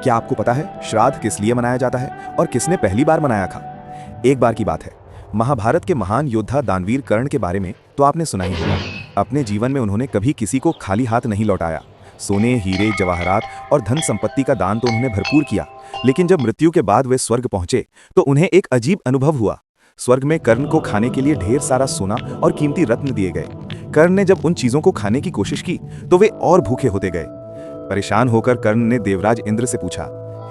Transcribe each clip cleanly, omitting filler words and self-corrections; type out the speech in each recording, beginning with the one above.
क्या आपको पता है श्राद्ध किस लिए मनाया जाता है और किसने पहली बार मनाया था? एक बार की बात है, महाभारत के महान योद्धा दानवीर कर्ण के बारे में तो आपने सुना ही होगा। अपने जीवन में उन्होंने कभी किसी को खाली हाथ नहीं लौटाया। सोने, हीरे, जवाहरात और धन संपत्ति का दान तो उन्होंने भरपूर किया, लेकिन जब मृत्यु के बाद वे स्वर्ग पहुंचे तो उन्हें एक अजीब अनुभव हुआ। स्वर्ग में कर्ण को खाने के लिए ढेर सारा सोना और कीमती रत्न दिए गए। कर्ण ने जब उन चीजों को खाने की कोशिश की तो वे और भूखे होते गए। परेशान होकर कर्ण ने देवराज इंद्र से पूछा,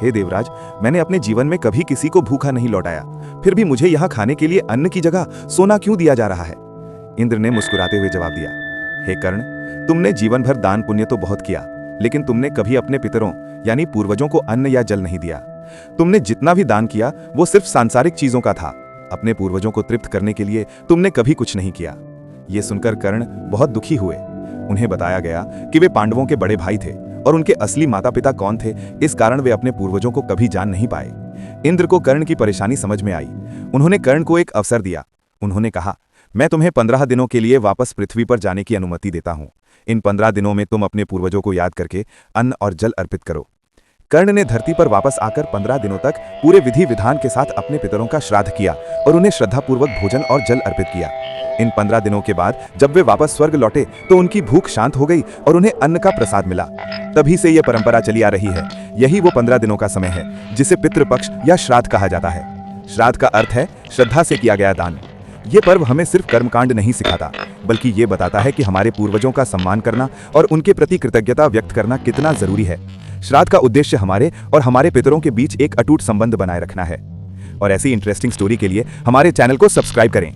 हे देवराज, मैंने अपने जीवन में कभी किसी को भूखा नहीं लौटाया, फिर भी मुझे यहाँ खाने के लिए अन्न की जगह सोना क्यों दिया जा रहा है? इंद्र ने मुस्कुराते हुए जवाब दिया, हे कर्ण, तुमने जीवन भर दान पुण्य तो बहुत किया, लेकिन तुमने कभी अपने पितरों यानी पूर्वजों को अन्न या जल नहीं दिया। तुमने जितना भी दान किया वो सिर्फ सांसारिक चीजों का था। अपने पूर्वजों को तृप्त करने के लिए तुमने कभी कुछ नहीं किया। ये सुनकर कर्ण बहुत दुखी हुए। उन्हें बताया गया कि वे पांडवों के बड़े भाई थे और उनके असली माता पिता कौन थे, इस कारण वे अपने पूर्वजों को कभी जान नहीं पाए। इंद्र को कर्ण की परेशानी समझ में आई। उन्होंने कर्ण को एक अवसर दिया। उन्होंने कहा, मैं तुम्हें 15 दिनों के लिए वापस पृथ्वी पर जाने की अनुमति देता हूं। इन 15 दिनों में तुम अपने पूर्वजों को याद करके अन्न और जल अर्पित करो। कर्ण ने धरती पर वापस आकर 15 दिनों तक पूरे विधि विधान के साथ अपने पितरों का श्राद्ध किया और उन्हें श्रद्धापूर्वक भोजन और जल अर्पित किया। इन 15 दिनों के बाद जब वे वापस स्वर्ग लौटे तो उनकी भूख शांत हो गई और उन्हें अन्न का प्रसाद मिला। तभी से यह परंपरा चली आ रही है। यही वो 15 दिनों का समय है जिसे पितृपक्ष या श्राद्ध कहा जाता है। श्राद्ध का अर्थ है श्रद्धा से किया गया दान। ये पर्व हमें सिर्फ कर्मकांड नहीं सिखाता, बल्कि ये बताता है कि हमारे पूर्वजों का सम्मान करना और उनके प्रति कृतज्ञता व्यक्त करना कितना जरूरी है। श्राद्ध का उद्देश्य हमारे और हमारे पितरों के बीच एक अटूट संबंध बनाए रखना है। और ऐसी इंटरेस्टिंग स्टोरी के लिए हमारे चैनल को सब्सक्राइब करें।